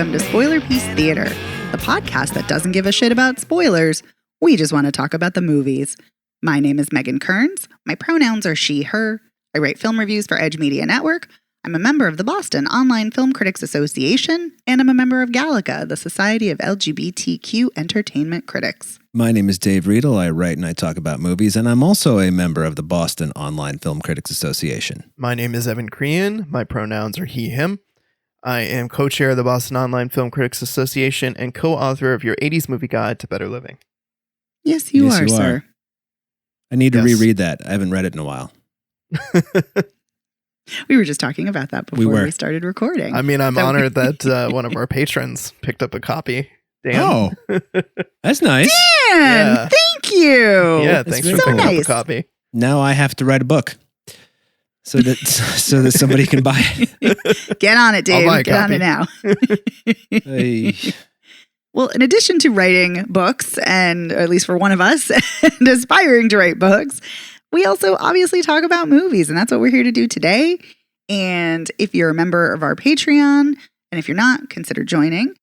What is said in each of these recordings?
welcome to Spoiler Piece Theater, the podcast that doesn't give a shit about spoilers. We just want to talk about the movies. My name is Megan Kearns. My pronouns are she, her. I write film reviews for Edge Media Network. I'm a member of the Boston Online Film Critics Association, and I'm a member of Gallica, the Society of LGBTQ Entertainment Critics. My name is Dave Riedel. I write and I talk about movies, and I'm also a member of the Boston Online Film Critics Association. My name is Evan Crean. My pronouns are he, him. I am co-chair of the Boston Online Film Critics Association and co-author of your 80s movie guide to better living. Yes, you are, sir. I need to reread that. I haven't read it in a while. We were just talking about that before we started recording. I mean, I'm honored that one of our patrons picked up a copy. Dan. Oh, that's nice. Dan, thank you. Yeah, thanks for picking up a copy. Now I have to write a book so that somebody can buy it. Get on it, Dave. Get on it now. Hey. Well, in addition to writing books, and at least for one of us, and aspiring to write books, we also obviously talk about movies, and that's what we're here to do today. And if you're a member of our Patreon, and if you're not, consider joining.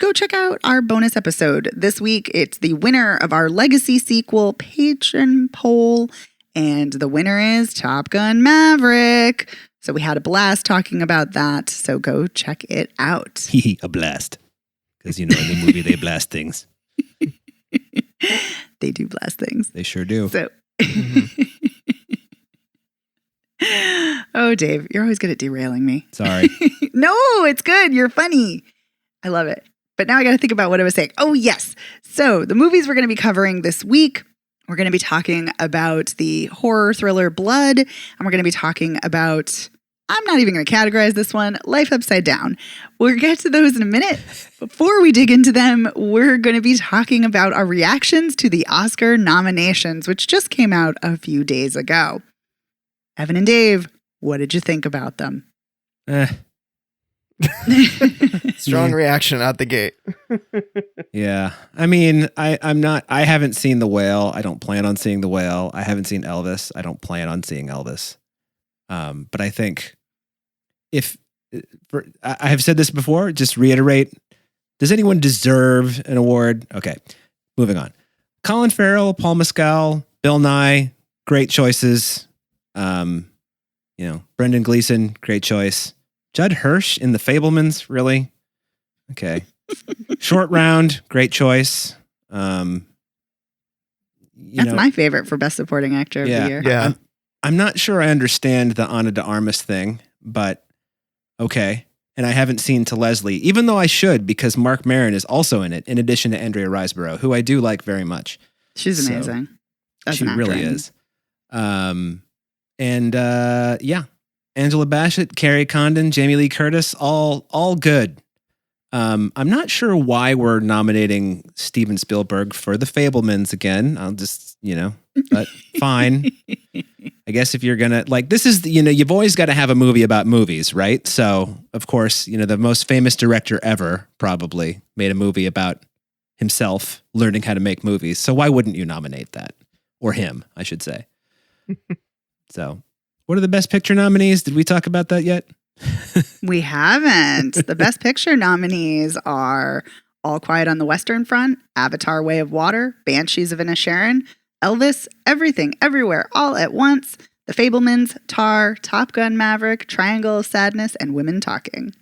Go check out our bonus episode. This week, it's the winner of our Legacy sequel patron poll, and the winner is Top Gun Maverick. So we had a blast talking about that, so go check it out. A blast. Because, in the movie, they blast things. They do blast things. They sure do. So, Oh, Dave, you're always good at derailing me. Sorry. No, it's good. You're funny. I love it. But now I got to think about what I was saying. Oh, yes. So the movies we're going to be covering this week, we're going to be talking about the horror thriller Blood, and we're going to be talking about, I'm not even going to categorize this one, Life Upside Down. We'll get to those in a minute. Before we dig into them, we're going to be talking about our reactions to the Oscar nominations, which just came out a few days ago. Evan and Dave, what did you think about them? Strong reaction out the gate. Yeah. I mean, I haven't seen The Whale. I don't plan on seeing The Whale. I haven't seen Elvis. I don't plan on seeing Elvis. But I think I have said this before, just reiterate, does anyone deserve an award? Okay, moving on. Colin Farrell, Paul Mescal, Bill Nye, great choices. Brendan Gleeson, great choice. Judd Hirsch in The Fabelmans, really? Okay. Short Round, great choice. That's my favorite for Best Supporting Actor of the year. Yeah. I'm not sure I understand the Ana de Armas thing, but okay. And I haven't seen To Leslie, even though I should, because Mark Maron is also in it, in addition to Andrea Riseborough, who I do like very much. She's amazing. She really is. Angela Bassett, Carrie Condon, Jamie Lee Curtis, all good. I'm not sure why we're nominating Steven Spielberg for The Fabelmans again. I'll just, but fine. I guess if you're going to, this is, you've always got to have a movie about movies, right? So, of course, the most famous director ever probably made a movie about himself learning how to make movies. So why wouldn't you nominate that? Or him, I should say. So, what are the Best Picture nominees? Did we talk about that yet? We haven't. The Best Picture nominees are All Quiet on the Western Front, Avatar: Way of Water, Banshees of Inisherin, Elvis, Everything Everywhere All at Once, The Fabelmans, Tar, Top Gun Maverick, Triangle of Sadness, and Women Talking.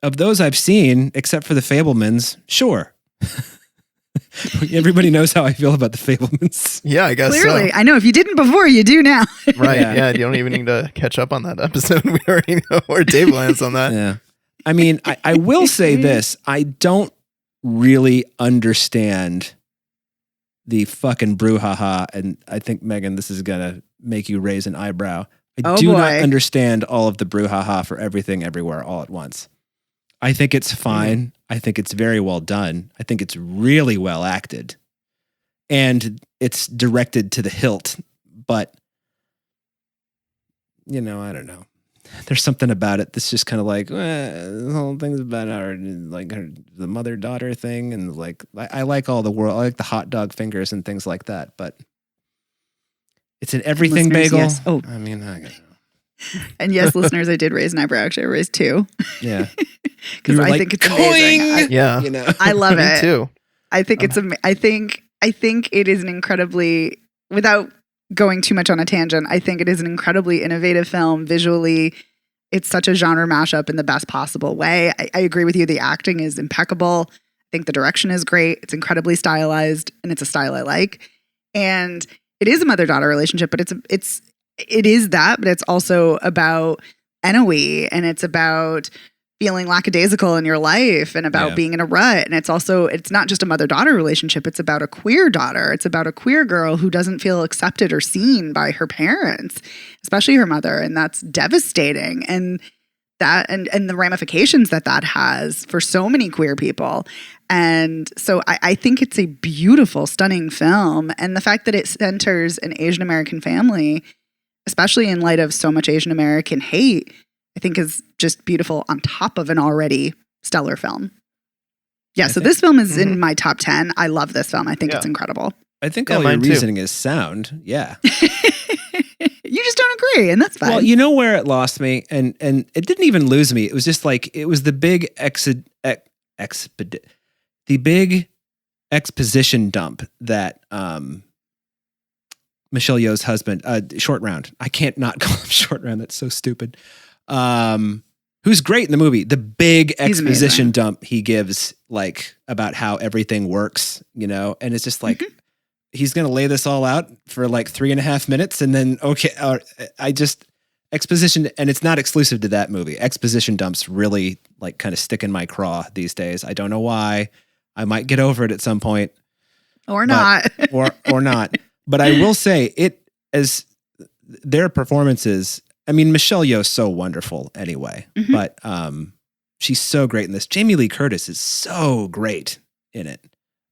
Of those I've seen, except for The Fabelmans, sure. Everybody knows how I feel about The Fabelmans. Yeah, I guess Clearly. so. I know if you didn't before, you do now. Right, yeah. You don't even need to catch up on that episode. We already know where Dave lands on that. Yeah. I mean, I will say this. I don't really understand the fucking brouhaha, and I think, Megan, this is going to make you raise an eyebrow. I do not understand all of the brouhaha for Everything Everywhere All at Once. I think it's fine. I think it's very well done. I think it's really well acted. And it's directed to the hilt. But, I don't know. There's something about it that's just kind of the whole thing's about the mother-daughter thing. And I like all the world. I like the hot dog fingers and things like that. But it's an everything bagel. Yes. Oh. I mean, I don't know. And yes, listeners, I did raise an eyebrow. Actually, I raised two. Yeah. because I think it's amazing. Yeah. You know, I love Me it. too. I think it's I think it is an incredibly, without going too much on a tangent, I think it is an incredibly innovative film visually. It's such a genre mashup in the best possible way. I agree with you. The acting is impeccable. I think the direction is great. It's incredibly stylized, and it's a style I like. And it is a mother-daughter relationship, but it is that, but it's also about ennui, and it's about feeling lackadaisical in your life and about being in a rut. And it's not just a mother-daughter relationship. It's about a queer daughter. It's about a queer girl who doesn't feel accepted or seen by her parents, especially her mother. And that's devastating. And that, and the ramifications that has for so many queer people. And so I think it's a beautiful, stunning film. And the fact that it centers an Asian American family, especially in light of so much Asian American hate, I think is just beautiful on top of an already stellar film. Yeah, so this film is in my top 10. I love this film. I think it's incredible. I think all your mine too. reasoning is sound. Yeah. You just don't agree, and that's fine. Well, you know where it lost me, and it didn't even lose me. It was just like it was the big big exposition dump that Michelle Yeoh's husband, Short Round. I can't not call him Short Round. That's so stupid. Who's great in the movie. The big exposition dump he gives, like, about how everything works, you know, and it's just like, he's going to lay this all out for like 3.5 minutes. And then, exposition, and it's not exclusive to that movie. Exposition dumps really like kind of stick in my craw these days. I don't know why. I might get over it at some point. Or not. or not. But I will say it, as their performances, I mean, Michelle Yeoh's so wonderful anyway, but she's so great in this. Jamie Lee Curtis is so great in it.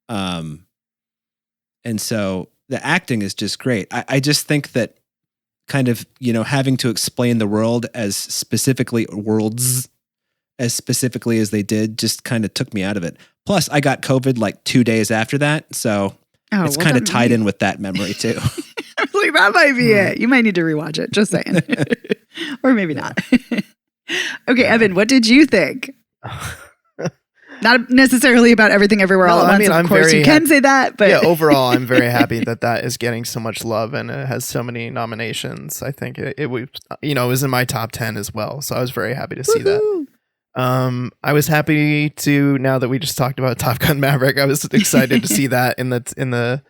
And so the acting is just great. I just think that kind of, you know, having to explain the world as specifically as they did just kind of took me out of it. Plus, I got COVID like 2 days after that. So it's kind of tied in with that memory too. I was like, that might be it. You might need to rewatch it. Just saying. Or maybe not. Okay, Evan, what did you think? Not necessarily about Everything Everywhere All at Once. Of course, you can say that. But yeah, overall, I'm very happy that is getting so much love and it has so many nominations. I think it was in my top 10 as well. So I was very happy to see that. I was happy to, now that we just talked about Top Gun Maverick, I was excited to see that in the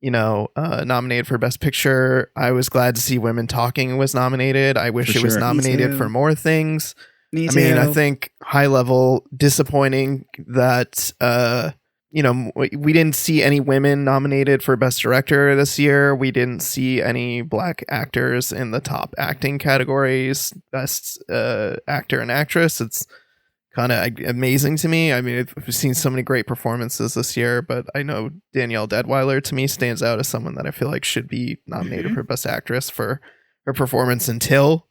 nominated for Best Picture. I was glad to see Women Talking was nominated. I wish it was nominated for more things. Me too. I mean, I think high level disappointing that we didn't see any women nominated for Best Director this year. We didn't see any black actors in the top acting categories, Best Actor and Actress. It's kind of amazing to me. I mean, I've seen so many great performances this year, but I know Danielle Deadwyler to me stands out as someone that I feel like should be nominated for Best Actress for her performance in Till.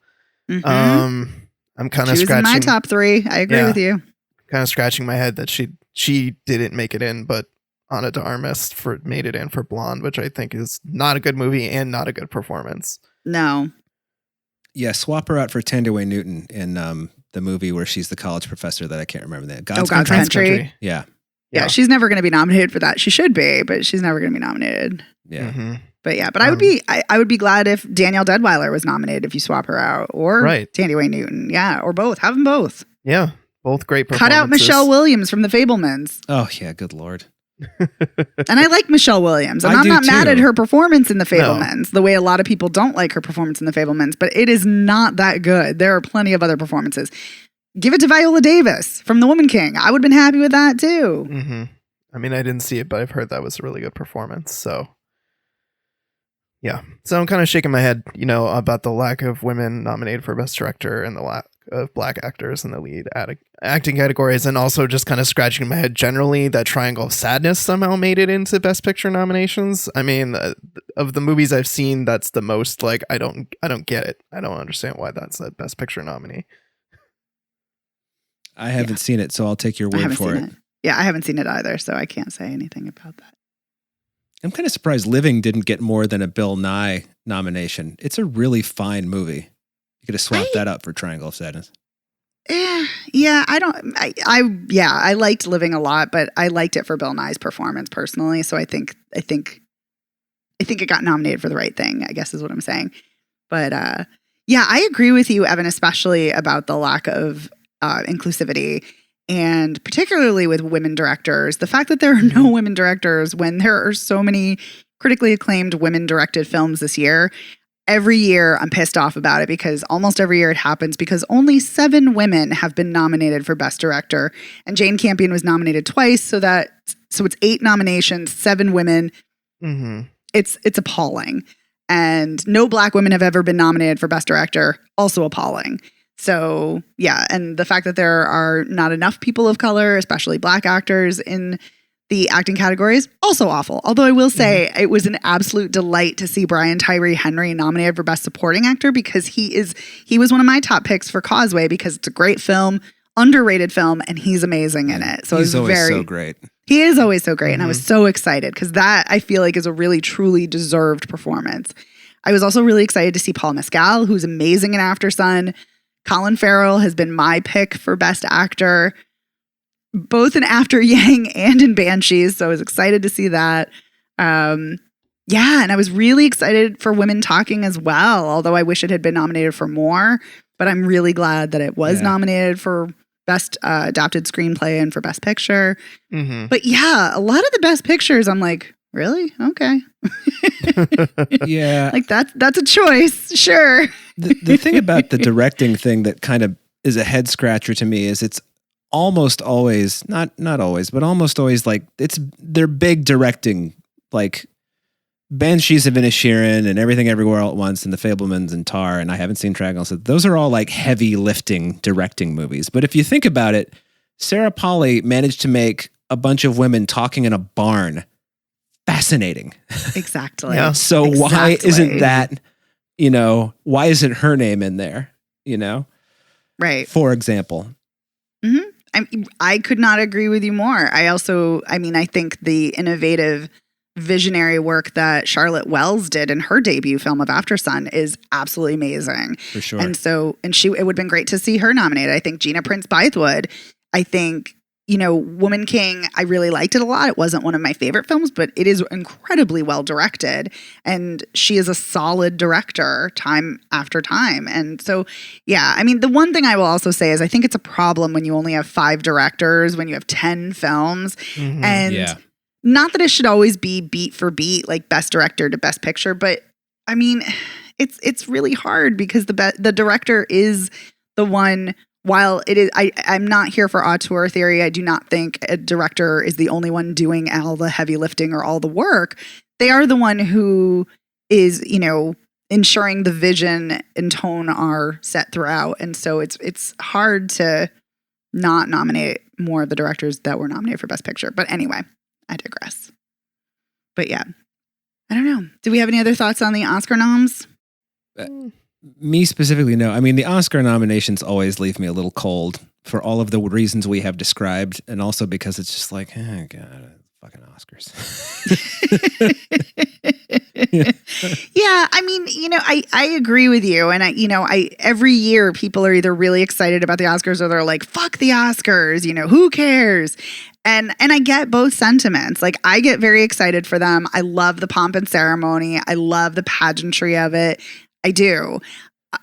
I'm kind of scratching. In my top 3. I agree with you. Kind of scratching my head that she didn't make it in, but Ana de Armas made it in for Blonde, which I think is not a good movie and not a good performance. No. Yeah, swap her out for Thandie Newton in the movie where she's the college professor that I can't remember the name. God's Country. Yeah. Yeah, she's never going to be nominated for that. She should be, but she's never going to be nominated. Yeah. But yeah, but I would be glad if Danielle Deadwyler was nominated if you swap her out, or Thandie Newton. Yeah, or both. Have them both. Yeah, both great performances. Cut out Michelle Williams from The Fabelmans. Oh yeah, good Lord. And I like Michelle Williams, and I'm not mad at her performance in The Fabelmans, the way a lot of people don't like her performance in The Fabelmans, but it is not that good. There are plenty of other performances. Give it to Viola Davis from The Woman King. I would have been happy with that too. I mean, I didn't see it, but I've heard that was a really good performance. So yeah. So I'm kind of shaking my head, about the lack of women nominated for Best Director and the lack of black actors in the lead acting categories, and also just kind of scratching my head generally that Triangle of Sadness somehow made it into Best Picture nominations. I mean, of the movies I've seen, that's the most I don't get it. I don't understand why that's a Best Picture nominee. I haven't seen it, so I'll take your word for it. Yeah, I haven't seen it either, so I can't say anything about that. I'm kind of surprised Living didn't get more than a Bill Nye nomination. It's a really fine movie. You could have swapped that up for Triangle of Sadness. Yeah, I liked Living a lot, but I liked it for Bill Nye's performance personally. So I think it got nominated for the right thing, I guess is what I'm saying. But yeah, I agree with you, Evan, especially about the lack of inclusivity, and particularly with women directors. The fact that there are no women directors when there are so many critically acclaimed women directed films this year. Every year I'm pissed off about it because almost every year it happens because only 7 women have been nominated for Best Director, and Jane Campion was nominated twice. So it's 8 nominations, 7 women. Mm-hmm. It's appalling. And no Black women have ever been nominated for Best Director, also appalling. So yeah, and the fact that there are not enough people of color, especially Black actors in the acting categories, also awful. Although I will say it was an absolute delight to see Brian Tyree Henry nominated for Best Supporting Actor because he was one of my top picks for Causeway because it's a great film, underrated film, and he's amazing in it. So he's always so great. He is always so great, and I was so excited because that I feel like is a really truly deserved performance. I was also really excited to see Paul Mescal, who's amazing in After Sun. Colin Farrell has been my pick for Best Actor, both in After Yang and in Banshees. So I was excited to see that. Yeah, and I was really excited for Women Talking as well, although I wish it had been nominated for more. But I'm really glad that it was nominated for Best Adapted Screenplay and for Best Picture. Mm-hmm. But yeah, a lot of the Best Pictures, I'm like, really? Okay. Yeah. Like that's a choice. Sure. The thing about the directing thing that kind of is a head scratcher to me is it's almost always, not always, but almost always like they're big directing, like Banshees of Inisherin and Everything Everywhere All at Once and The Fabelmans and Tar, and I haven't seen Triangle. So those are all like heavy lifting directing movies. But if you think about it, Sarah Polley managed to make a bunch of women talking in a barn fascinating. Exactly. Yeah. So why isn't that, why isn't her name in there, Right. For example. Mm-hmm. I could not agree with you more. I think the innovative visionary work that Charlotte Wells did in her debut film of After Sun is absolutely amazing. For sure. And it would have been great to see her nominated. I think Gina Prince Bythewood, Woman King, I really liked it a lot. It wasn't one of my favorite films, but it is incredibly well directed. And she is a solid director time after time. And so, yeah, the one thing I will also say is I think it's a problem when you only have 5 directors, when you have 10 films. Mm-hmm. And not that it should always be beat for beat, like Best Director to Best Picture, but it's really hard because the director is the one. While it is, I'm not here for auteur theory. I do not think a director is the only one doing all the heavy lifting or all the work. They are the one who is, ensuring the vision and tone are set throughout. And so it's hard to not nominate more of the directors that were nominated for Best Picture. But anyway, I digress. But yeah, I don't know. Do we have any other thoughts on the Oscar noms? Me specifically, no. The Oscar nominations always leave me a little cold for all of the reasons we have described, and also because it's just like, oh God, fucking Oscars. Yeah, I agree with you, and every year people are either really excited about the Oscars or they're like, fuck the Oscars, who cares? And I get both sentiments. Like, I get very excited for them. I love the pomp and ceremony. I love the pageantry of it. I do.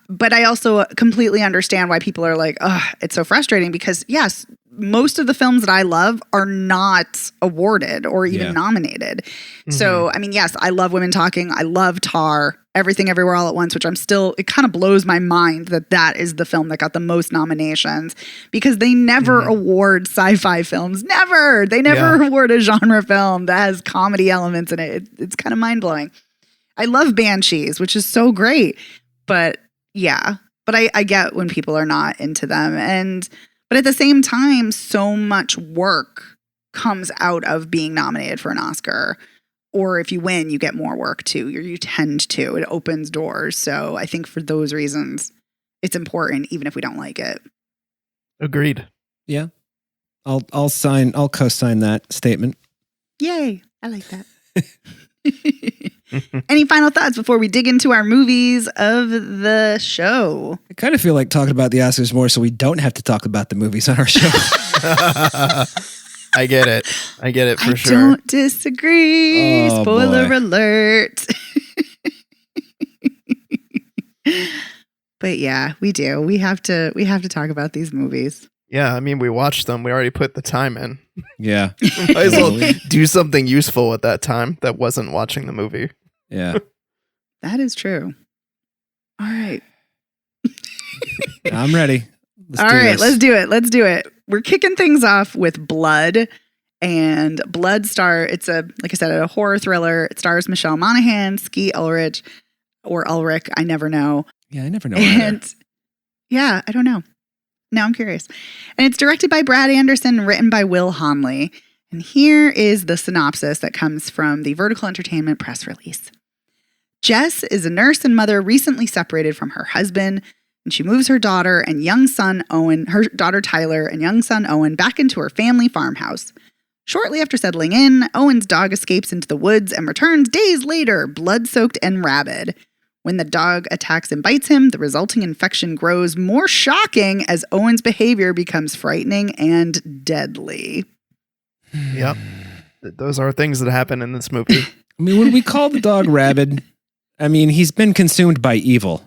But I also completely understand why people are like, oh, it's so frustrating because, yes, most of the films that I love are not awarded or even nominated. Mm-hmm. So, yes, I love Women Talking. I love Tar, Everything Everywhere All at Once, which it kind of blows my mind that is the film that got the most nominations because they never award sci-fi films. Never. They never award a genre film that has comedy elements in it. It's kind of mind-blowing. I love Banshees, which is so great. But yeah, but I get when people are not into them. But at the same time, so much work comes out of being nominated for an Oscar. Or if you win, you get more work too. You tend to. It opens doors. So I think for those reasons, it's important, even if we don't like it. Agreed. Yeah. I'll co-sign that statement. Yay. I like that. Any final thoughts before we dig into our movies of the show? I kind of feel like talking about the Oscars more so we don't have to talk about the movies on our show. I get it. For I sure. don't disagree. Oh, Spoiler boy. alert. But yeah, we do. We have to talk about these movies. Yeah, I mean, we watched them. We already put the time in. Yeah. Might as well do something useful with that time that wasn't watching the movie. Yeah. That is true. All right. I'm ready. All right, let's do it. Let's do it. We're kicking things off with Blood. And Blood it's like I said, a horror thriller. It stars Michelle Monaghan, Ski Ulrich, or Ulrich, I never know. Yeah, I never know. Either. And yeah, I don't know. Now I'm curious. And it's directed by Brad Anderson, written by Will Honley. And here is the synopsis that comes from the Vertical Entertainment press release. Jess is a nurse and mother recently separated from her husband, and she moves her daughter and young son Owen, her daughter Tyler and young son Owen, back into her family farmhouse. Shortly after settling in, Owen's dog escapes into the woods and returns days later, blood-soaked and rabid. When the dog attacks and bites him, the resulting infection grows more shocking as Owen's behavior becomes frightening and deadly. Yep. Those are things that happen in this movie. I mean, when we call the dog rabid, I mean, he's been consumed by evil,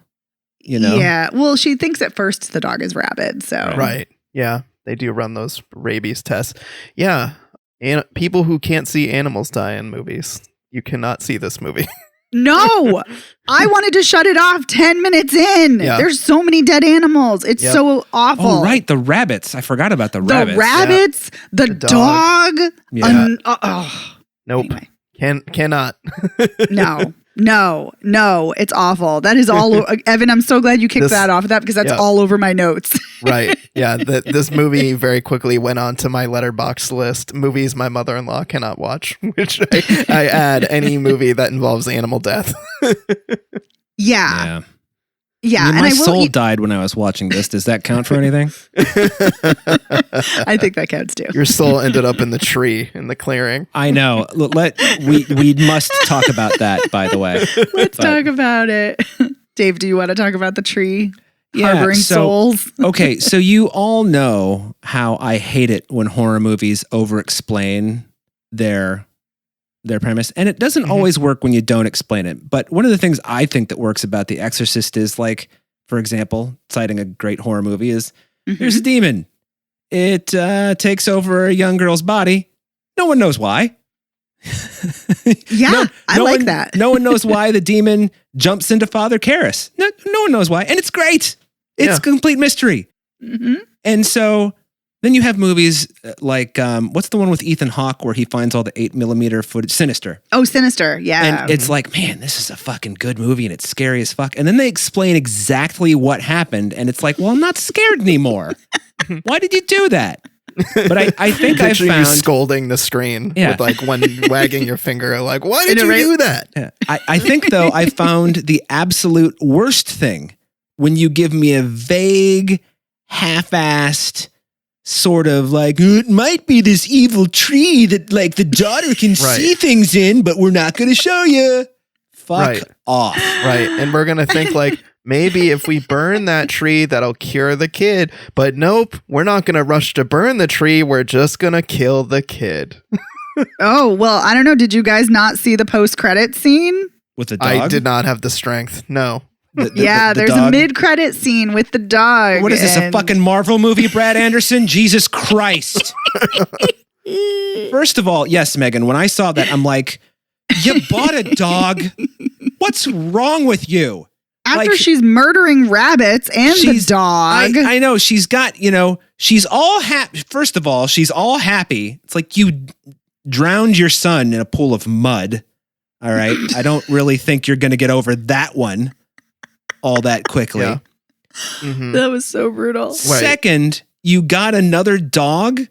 you know? Yeah. Well, she thinks at first the dog is rabid, so. Right. Yeah. They do run those rabies tests. Yeah. And people who can't see animals die in movies. You cannot see this movie. No! I wanted to shut it off 10 minutes in. Yeah. There's so many dead animals. It's Yep. so awful. Oh, right. The rabbits. I forgot about the The rabbits. rabbits, the The dog. dog. Yeah. Nope. Anyway. Cannot. No, it's awful. That is all. Evan, I'm so glad you kicked This- that off of that because that's yeah. all over my notes. Right. Yeah. This movie very quickly went on to my letterbox list. Movies my mother-in-law cannot watch, which I add any movie that involves animal death. Yeah. I mean, and my I will. soul died when I was watching this. Does that count for anything? I think that counts too. Your soul ended up in the tree in the clearing. I know. We must talk about that, by the way. Let's But- talk about it. Dave, do you want to talk about the tree Yeah, harboring so- souls? Okay, so you all know how I hate it when horror movies over-explain their premise, and it doesn't Mhm. always work when you don't explain it. But one of the things I think that works about The Exorcist is, like, for example, citing a great horror movie, is there's a demon. It takes over a young girl's body. No one knows why. Yeah, I like one, that. No one knows why the demon jumps into Father Karras. No one knows why, and it's great. It's Yeah. complete mystery. Mhm. And so then you have movies like, what's the one with Ethan Hawke where he finds all the 8mm footage? Sinister. Oh, Sinister. Yeah. And it's like, man, this is a fucking good movie and it's scary as fuck. And then they explain exactly what happened. And it's like, well, I'm not scared anymore. Why did you do that? But I think I Picture you found... scolding the screen Yeah. with like one wagging your finger, like, why did I know, you right? do that? Yeah. I think, though, I found the absolute worst thing when you give me a vague, half-assed sort of like, it might be this evil tree that like the daughter can see things in, but we're not going to show you. Fuck off. Right. And we're going to think like, maybe if we burn that tree, that'll cure the kid. But nope, we're not going to rush to burn the tree. We're just going to kill the kid. Oh, well, I don't know. Did you guys not see the post-credit scene? With the dog? I did not have the strength. No. Yeah, there's a dog? mid-credit scene with the dog. What is this, a and- fucking Marvel movie, Brad Anderson? Jesus Christ. First of all, yes, Megan, when I saw that, I'm like, you bought a dog? What's wrong with you? After like- she's murdering rabbits and the dog. I know, she's got, she's all happy. First of all, she's all happy. It's like you drowned your son in a pool of mud. All right. I don't really think you're going to get over that one all that quickly. Yeah. Mhm. That was so brutal. Second, you got another dog,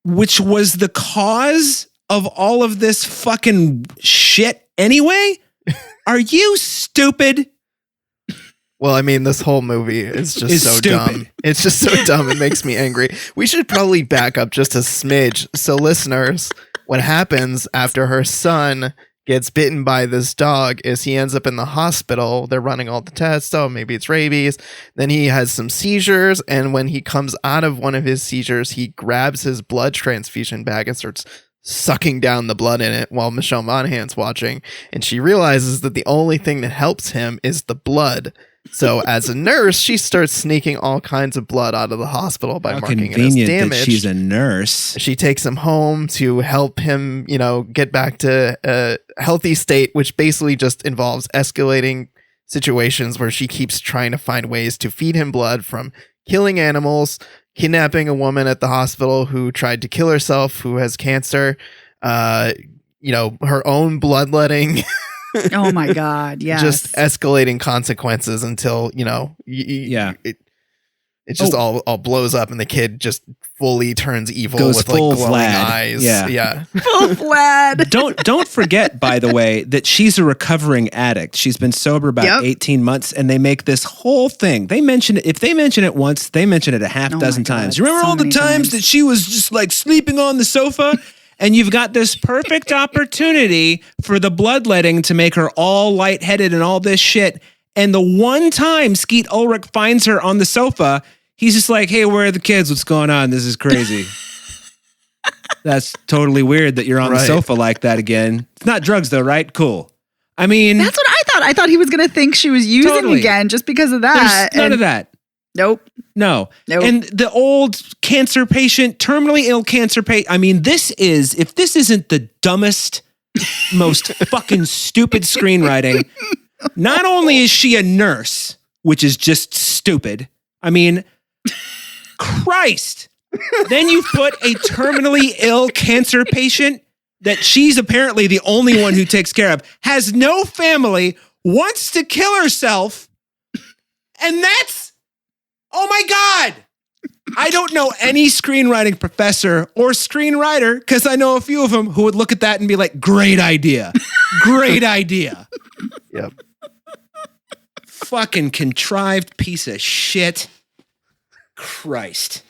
which was the cause of all of this fucking shit anyway. Are you stupid? Well, I mean, this whole movie is just Is so stupid. dumb. It's just so dumb. It makes me angry. We should probably back up just a smidge. So, listeners, what happens after her son gets bitten by this dog is he ends up in the hospital. They're running all the tests. Oh, maybe it's rabies. Then he has some seizures. And when he comes out of one of his seizures, he grabs his blood transfusion bag and starts sucking down the blood in it while Michelle Monaghan's watching. And she realizes that the only thing that helps him is the blood. So as a nurse, she starts sneaking all kinds of blood out of the hospital by How marking it as convenient damage. that she's a nurse. She takes him home to help him, get back to a healthy state, which basically just involves escalating situations where she keeps trying to find ways to feed him blood, from killing animals, kidnapping a woman at the hospital who tried to kill herself, who has cancer, her own bloodletting. Oh my God. Yes. Just escalating consequences until, it just all blows up and the kid just fully turns evil Goes with full like glowing Vlad. eyes. Yeah. Full Vlad. Don't forget, by the way, that she's a recovering addict. She's been sober about 18 months, and they make this whole thing. They mention it. If they mention it once, they mention it a half dozen times. You remember so all the many times that she was just like sleeping on the sofa? And you've got this perfect opportunity for the bloodletting to make her all lightheaded and all this shit. And the one time Skeet Ulrich finds her on the sofa, he's just like, hey, where are the kids? What's going on? This is crazy. That's totally weird that you're on the sofa like that again. It's not drugs though, right? Cool. I mean, that's what I thought. I thought he was going to think she was using again just because of that. There's none of that. Nope. No. Nope. And the old cancer patient, terminally ill cancer patient. I mean, if this isn't the dumbest, most fucking stupid screenwriting, not only is she a nurse, which is just stupid. I mean, Christ. Then you put a terminally ill cancer patient that she's apparently the only one who takes care of, has no family, wants to kill herself. And that's, oh my God. I don't know any screenwriting professor or screenwriter, because I know a few of them, who would look at that and be like, great idea. Great idea. Yep. Fucking contrived piece of shit. Christ.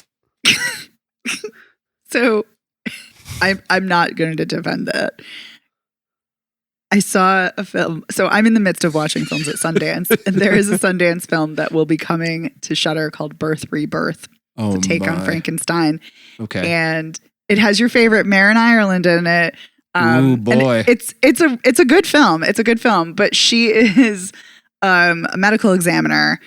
So I'm not going to defend that. I saw a film. So I'm in the midst of watching films at Sundance, and there is a Sundance film that will be coming to Shudder called Birth Rebirth. Oh, it's a take on Frankenstein. Okay. And it has your favorite Marin Ireland in it. Ooh, boy. It's a good film. It's a good film, but she is a medical examiner.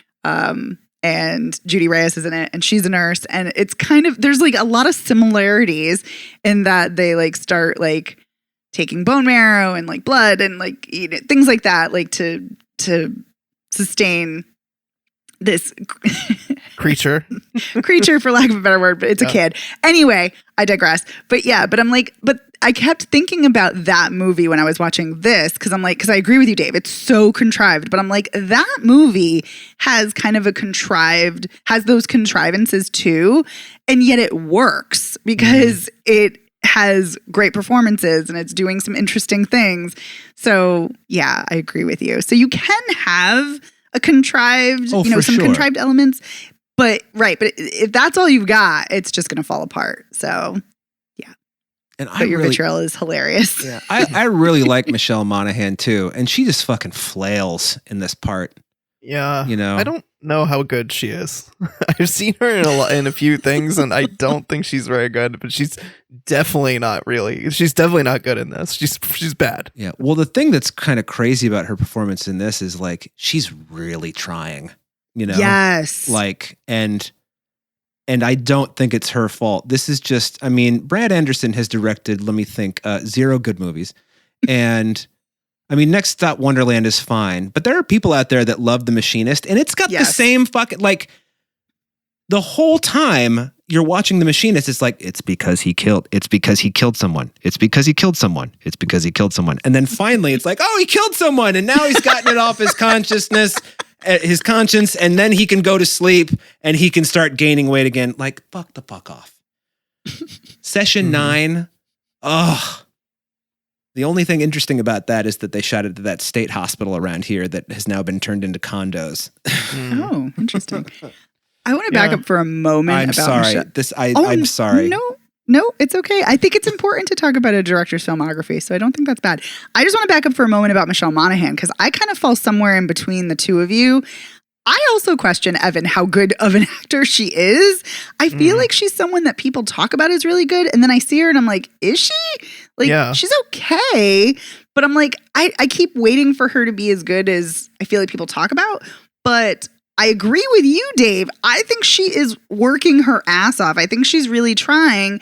And Judy Reyes is in it, and she's a nurse, and it's kind of, there's like a lot of similarities in that they like start like taking bone marrow and like blood and like things like that, like to sustain this creature, for lack of a better word, but it's a kid. Anyway, I digress. But yeah, but I'm like, but I kept thinking about that movie when I was watching this, because I'm like, because I agree with you, Dave. It's so contrived, but I'm like, that movie has kind of has those contrivances too, and yet it works because it has great performances and it's doing some interesting things. So yeah, I agree with you. So you can have a contrived, some contrived elements, but if that's all you've got, it's just going to fall apart. So yeah. But your vitriol is hilarious. Yeah, I really like Michelle Monaghan too, and she just fucking flails in this part. Yeah, I don't know how good she is. I've seen her in a few things, and I don't think she's very good. But she's definitely not good in this. She's bad. Yeah. Well, the thing that's kind of crazy about her performance in this is like she's really trying. Yes. Like and I don't think it's her fault. This is just, I mean, Brad Anderson has directed, let me think, 0 good movies, and. I mean, Next Stop Wonderland is fine, but there are people out there that love The Machinist, and it's got the same fucking, like, the whole time you're watching The Machinist, it's like, it's because he killed someone. It's because he killed someone. It's because he killed someone. And then finally it's like, oh, he killed someone, and now he's gotten it off his consciousness, his conscience, and then he can go to sleep, and he can start gaining weight again. Like, fuck the fuck off. Session 9, ugh. The only thing interesting about that is that they shot it at that state hospital around here that has now been turned into condos. Oh, interesting. I want to back up for a moment. I'm sorry. I'm sorry. No, No, it's okay. I think it's important to talk about a director's filmography, so I don't think that's bad. I just want to back up for a moment about Michelle Monaghan, because I kind of fall somewhere in between the two of you. I also question, Evan, how good of an actor she is. I feel like she's someone that people talk about as really good, and then I see her and I'm like, is she? Like, Yeah. she's okay, but I'm like, I keep waiting for her to be as good as I feel like people talk about, but I agree with you, Dave. I think she is working her ass off. I think she's really trying.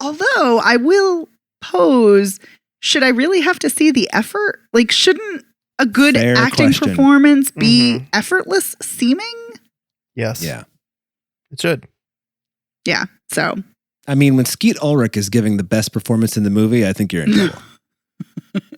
Although I will pose, should I really have to see the effort? Like, shouldn't a good Fair acting question. performance be effortless seeming? Yes. Yeah. It should. Yeah. So I mean, when Skeet Ulrich is giving the best performance in the movie, I think you're in trouble.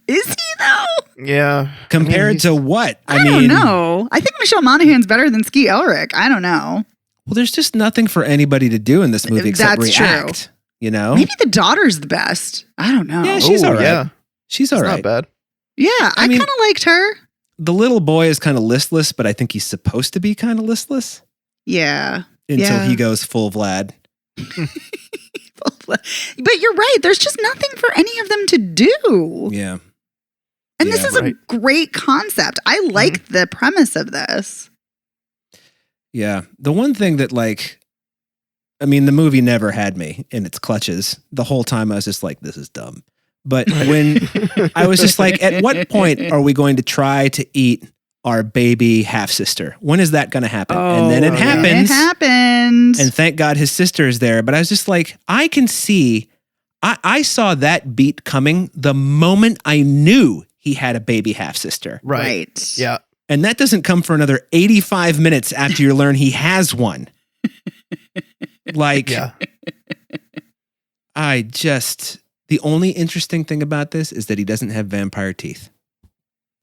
is he though? Yeah. Compared to what? I don't know. I think Michelle Monaghan's better than Skeet Ulrich. I don't know. Well, there's just nothing for anybody to do in this movie except That's true. react. You know? Maybe the daughter's the best. I don't know. Yeah, she's all right. Yeah. She's all It's right. not bad. Yeah, I mean- kind of liked her. The little boy is kind of listless, but I think he's supposed to be kind of listless Yeah. until Yeah. he goes full Vlad. But you're right. There's just nothing for any of them to do. Yeah. And this Yeah, is right. a great concept. I like the premise of this. Yeah. The one thing that, like, I mean, the movie never had me in its clutches. The whole time I was just like, this is dumb. But when I was just like, at what point are we going to try to eat our baby half sister? When is that going to happen? And then it yeah. happens. It happened. And thank God his sister is there. But I was just like, I can see, I saw that beat coming the moment I knew he had a baby half sister. Right. Yeah. And that doesn't come for another 85 minutes after you learn he has one. Like, Yeah. the only interesting thing about this is that he doesn't have vampire teeth.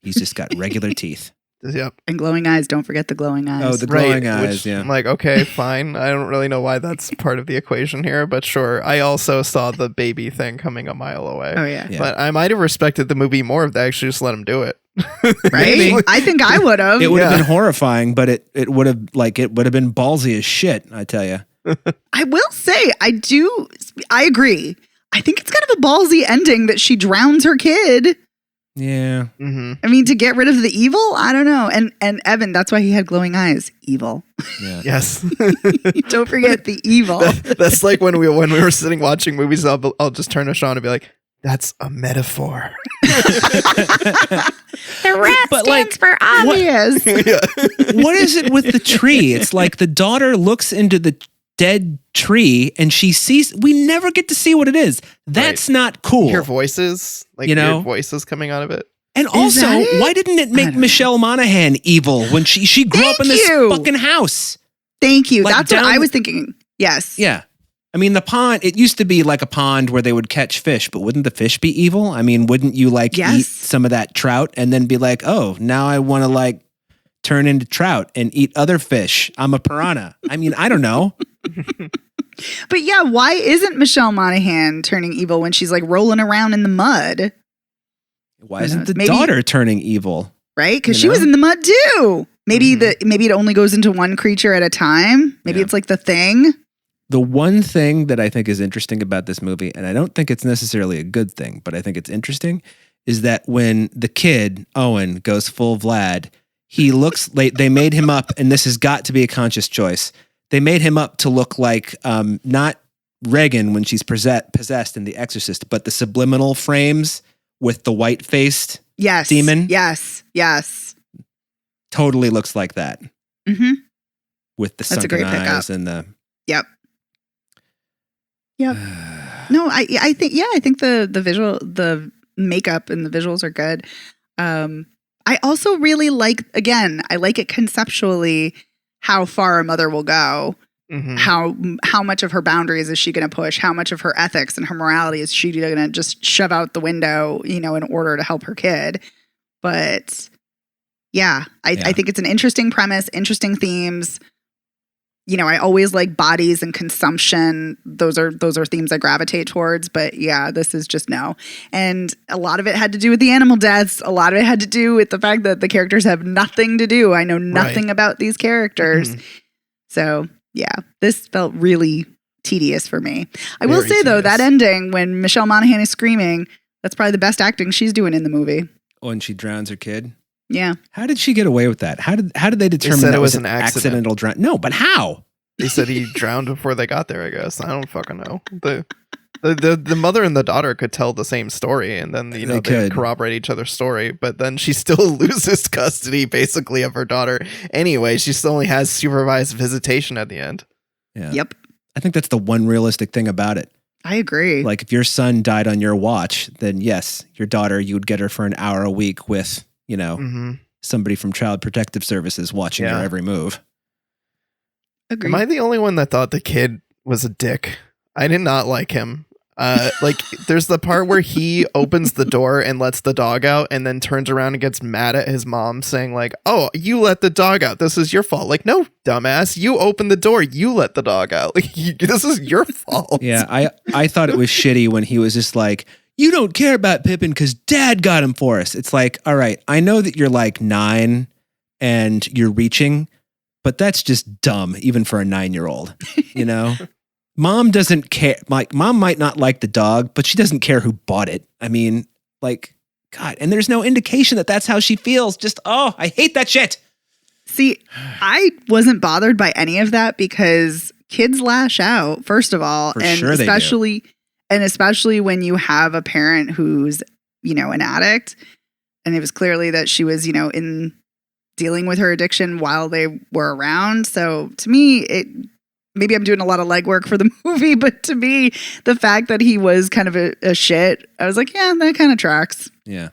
He's just got regular teeth. Yep. And glowing eyes. Don't forget the glowing eyes. Oh, the glowing eyes, which yeah. I'm like, okay, fine. I don't really know why that's part of the equation here, but sure. I also saw the baby thing coming a mile away. Oh, yeah. Yeah. But I might have respected the movie more if they actually just let him do it. Right? Maybe. I think I would have. It would have Yeah. been horrifying, but it would have been ballsy as shit, I tell you. I will say, I agree. I think it's kind of a ballsy ending that she drowns her kid. Yeah. Mm-hmm. I mean, to get rid of the evil? I don't know. And Evan, that's why he had glowing eyes. Evil. Yeah. Yes. Don't forget the evil. That's like when we were sitting watching movies, I'll just turn to Sean and be like, that's a metaphor. The rat But, like, stands for obvious. Yeah. What is it with the tree? It's like the daughter looks into the dead tree and she sees, we never get to see what it is. That's not cool. Hear voices, like You know? weird voices coming out of it. And Is also, that it? why didn't it I make don't know. Michelle Monaghan evil when she grew up in Thank this you. fucking house? Thank you. Like That's what down- I was thinking. Yes. Yeah. I mean, the pond, it used to be like a pond where they would catch fish, but wouldn't the fish be evil? I mean, wouldn't you like Yes. eat some of that trout and then be like, oh, now I want to like turn into trout and eat other fish? I'm a piranha. I mean, I don't know. But yeah, why isn't Michelle Monaghan turning evil when she's like rolling around in the mud? Why Who isn't knows? the Maybe- daughter turning evil? Right? Because You she was know? in the mud too. Maybe Mhm. maybe it only goes into one creature at a time. Maybe Yeah. it's like the thing. The one thing that I think is interesting about this movie, and I don't think it's necessarily a good thing, but I think it's interesting, is that when the kid, Owen, goes full Vlad, he looks like they made him up, and this has got to be a conscious choice. They made him up to look like not Regan when she's possessed in The Exorcist, but the subliminal frames with the white-faced Yes. Demon? Yes. Yes. totally looks like that Mm-hmm. with the That's a sunken great pickup. eyes and the. Yep. Yep. No, I think the visual, the makeup and the visuals are good. I also really like, again, I like it conceptually how far a mother will go. Mhm. How much of her boundaries is she going to push? How much of her ethics and her morality is she going to just shove out the window, in order to help her kid? But yeah, I think it's an interesting premise, interesting themes. I always like bodies and consumption. Those are themes I gravitate towards. But yeah, this is just no. And a lot of it had to do with the animal deaths. A lot of it had to do with the fact that the characters have nothing to do. I know nothing about these characters. Mhm. So yeah, this felt really tedious for me. I will Very say though, tedious. that ending when Michelle Monaghan is screaming, that's probably the best acting she's doing in the movie. Oh, and she drowns her kid. Yeah. How did she get away with that? How did they determine said that it was was an an accident. accidental drown? No, but how? They said he drowned before they got there, I guess. I don't fucking know. The mother and the daughter could tell the same story, and then They they could. corroborate each other's story, but then she still loses custody basically of her daughter. Anyway, she still only has supervised visitation at the end. Yeah. Yep. I think that's the one realistic thing about it. I agree. Like if your son died on your watch, then yes, your daughter, you would get her for an hour a week with, Mm-hmm. somebody from Child Protective Services watching Yeah. your every move. Agreed. Am I the only one that thought the kid was a dick? I did not like him. Like there's the part where he opens the door and lets the dog out and then turns around and gets mad at his mom saying like, "Oh, you let the dog out. This is your fault." Like, "No, dumbass. You opened the door. You let the dog out. Like this is your fault." Yeah, I thought it was shitty when he was just like, you don't care about Pippin because dad got him for us. It's like, all right, I know that you're like 9 and you're reaching, but that's just dumb, even for a 9-year-old, Mom doesn't care. Like, mom might not like the dog, but she doesn't care who bought it. I mean, like, God, and there's no indication that that's how she feels. Just, oh, I hate that shit. See, I wasn't bothered by any of that because kids lash out, first of all, For and sure they do. especially when you have a parent who's, an addict, and it was clearly that she was, in dealing with her addiction while they were around. So to me, maybe I'm doing a lot of legwork for the movie, but to me, the fact that he was kind of a shit, I was like, yeah, that kind of tracks. Yeah.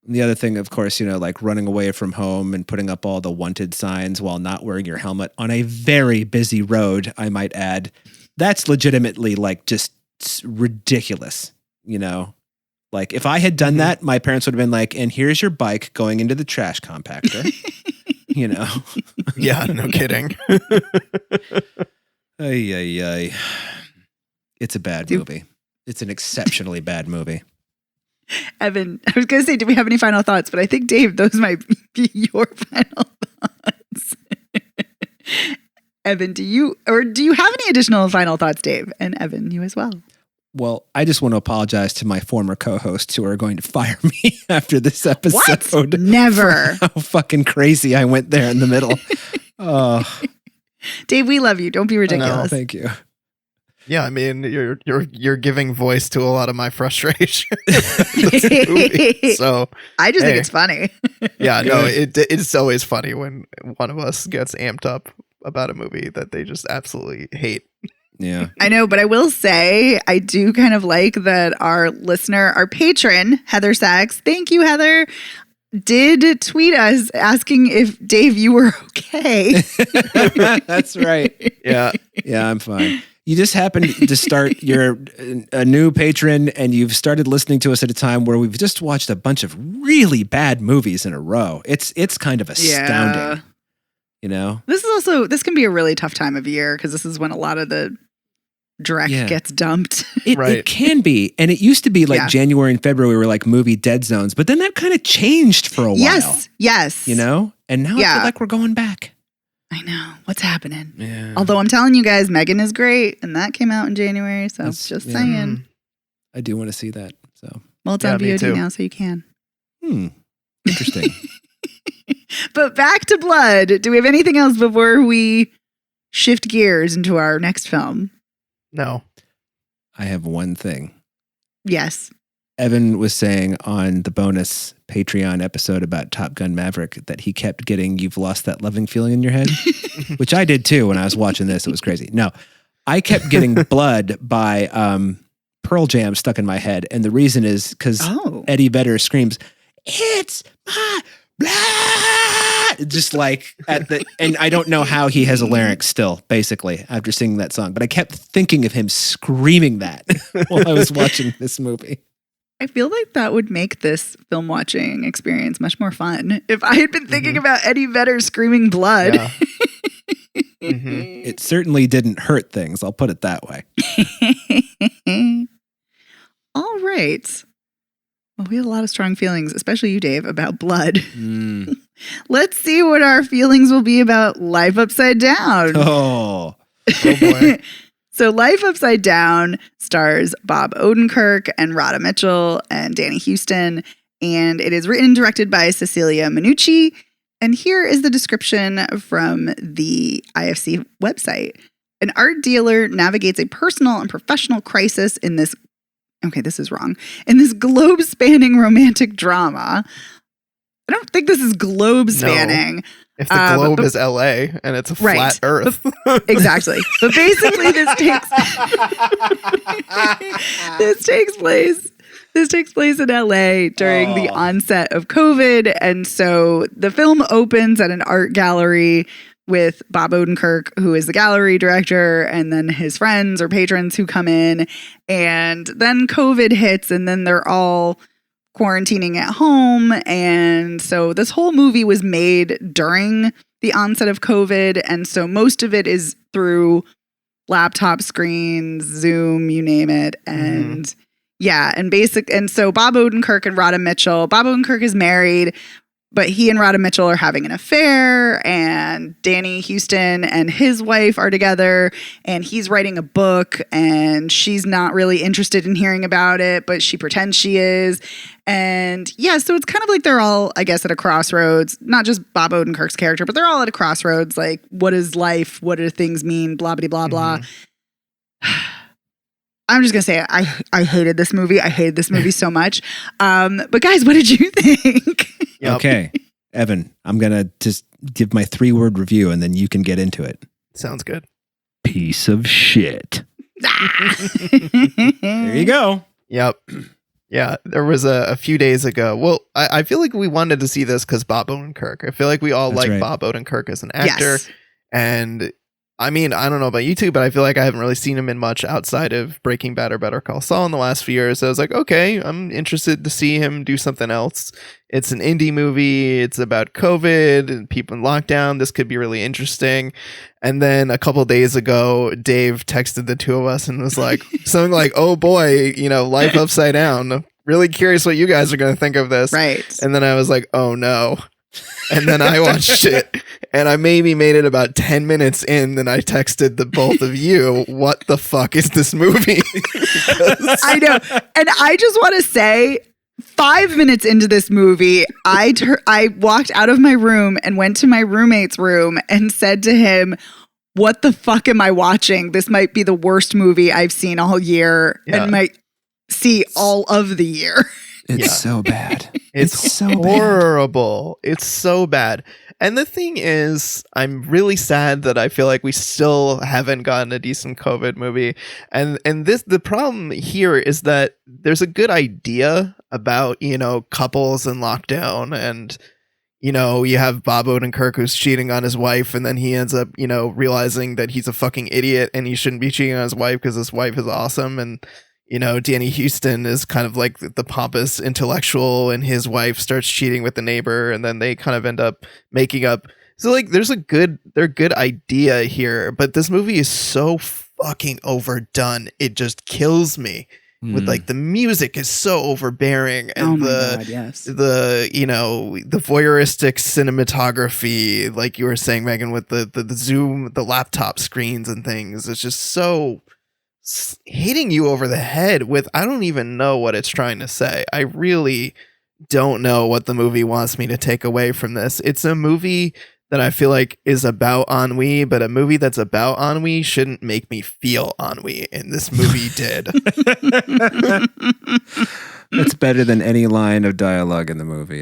And the other thing, of course, like running away from home and putting up all the wanted signs while not wearing your helmet on a very busy road, I might add. That's legitimately like just ridiculous, Like if I had done that, my parents would have been like, and here's your bike going into the trash compactor, Yeah, no kidding. Ay, ay, ay. It's a bad movie. It's an exceptionally bad movie. Evan, I was going to say, do we have any final thoughts? But I think, Dave, those might be your final thoughts. Evan, do you have any additional final thoughts, Dave? And Evan, you as well. Well, I just want to apologize to my former co-hosts who are going to fire me after this episode. What? Never. How fucking crazy I went there in the middle. Oh, Dave, we love you. Don't be ridiculous. thank you. Yeah, I mean, you're giving voice to a lot of my frustration with this movie. So I just think hey. it's funny. yeah, no, it's always funny when one of us gets amped up about a movie that they just absolutely hate. Yeah. I know, but I will say I do kind of like that our patron, Heather Sachs, thank you, Heather, did tweet us asking if, Dave, you were okay. That's right. Yeah. Yeah, I'm fine. You just happened to start, you're a new patron and you've started listening to us at a time where we've just watched a bunch of really bad movies in a row. It's kind of astounding, This can be a really tough time of year because this is when a lot of the direct gets dumped. It can be. And it used to be like January and February were like movie dead zones, but then that kind of changed for a while. Yes. And now I feel like we're going back. I know. What's happening? Yeah. Although I'm telling you guys, Megan is great, and that came out in January, so just saying. I do want to see that. So Well, it's on me VOD too. now, so you can. Interesting. But back to Blood. Do we have anything else before we shift gears into our next film? No. I have one thing. Yes. Evan was saying on the bonus Patreon episode about Top Gun Maverick that he kept getting "You've Lost That Loving Feeling in Your Head," which I did too when I was watching this. It was crazy. No, I kept getting Blood by Pearl Jam stuck in my head. And the reason is because Eddie Vedder screams, "It's my blood!" Just like and I don't know how he has a larynx still, basically, after singing that song. But I kept thinking of him screaming that while I was watching this movie. I feel like that would make this film watching experience much more fun if I had been thinking about Eddie Vedder screaming blood. Yeah. It certainly didn't hurt things. I'll put it that way. All right. Well, we had a lot of strong feelings, especially you, Dave, about blood. Let's see what our feelings will be about Life Upside Down. Oh, Oh boy. So Life Upside Down stars Bob Odenkirk and Radha Mitchell and Danny Houston, and it is written and directed by Cecilia Minucci. And here is the description from the IFC website. An art dealer navigates a personal and professional crisis in this, okay, this is wrong, in this globe-spanning romantic drama. I don't think this is globe-spanning. If the globe is LA and it's a flat Earth. Exactly. But basically this takes place in LA during the onset of COVID. And so the film opens at an art gallery with Bob Odenkirk, who is the gallery director, and then his friends or patrons who come in. And then COVID hits, and then they're all quarantining at home. And so this whole movie was made during the onset of COVID. And so most of it is through laptop screens, Zoom, you name it. And and so Bob Odenkirk and Radha Mitchell, Bob Odenkirk is married, but he and Radha Mitchell are having an affair, and Danny Houston and his wife are together, and he's writing a book, and she's not really interested in hearing about it, but she pretends she is. And yeah, so it's kind of like they're all, I guess, at a crossroads, not just Bob Odenkirk's character, but they're all at a crossroads. Like, what is life? What do things mean? Blah, blah, blah, blah. I'm just going to say I hated this movie. I hated this movie so much. But guys, what did you think? Yep. Okay, Evan, I'm going to just give my 3-word review and then you can get into it. Sounds good. Piece of shit. There you go. Yep. Yeah, there was a few days ago. Well, I feel like we wanted to see this because Bob Odenkirk. I feel like we all That's like right. Bob Odenkirk as an actor. Yes. And I mean, I don't know about you two, but I feel like I haven't really seen him in much outside of Breaking Bad or Better Call Saul in the last few years. So I was like, okay, I'm interested to see him do something else. It's an indie movie. It's about COVID and people in lockdown. This could be really interesting. And then a couple days ago, Dave texted the two of us and was like, something like, oh boy, Life Upside Down. Really curious what you guys are going to think of this. Right. And then I was like, oh no. And then I watched it, and I maybe made it about 10 minutes in, then I texted the both of you, what the fuck is this movie? I know. And I just want to say, 5 minutes into this movie, I walked out of my room and went to my roommate's room and said to him, what the fuck am I watching? This might be the worst movie I've seen all year and might see all of the year. It's so bad. It's so bad. horrible. It's so bad. And the thing is, I'm really sad that I feel like we still haven't gotten a decent COVID movie. And the problem here is that there's a good idea about, couples in lockdown, and you have Bob Odenkirk who's cheating on his wife, and then he ends up, realizing that he's a fucking idiot and he shouldn't be cheating on his wife because his wife is awesome. And Danny Houston is kind of like the pompous intellectual, and his wife starts cheating with the neighbor, and then they kind of end up making up. So like, there's a good idea here, but this movie is so fucking overdone. It just kills me. With like, the music is so overbearing, and God, yes. the voyeuristic cinematography, like you were saying, Megan, with the Zoom, the laptop screens and things. It's just so hitting you over the head with, I don't even know what it's trying to say. I really don't know what the movie wants me to take away from this. It's a movie that I feel like is about ennui, but a movie that's about ennui shouldn't make me feel ennui, and this movie did. It's better than any line of dialogue in the movie.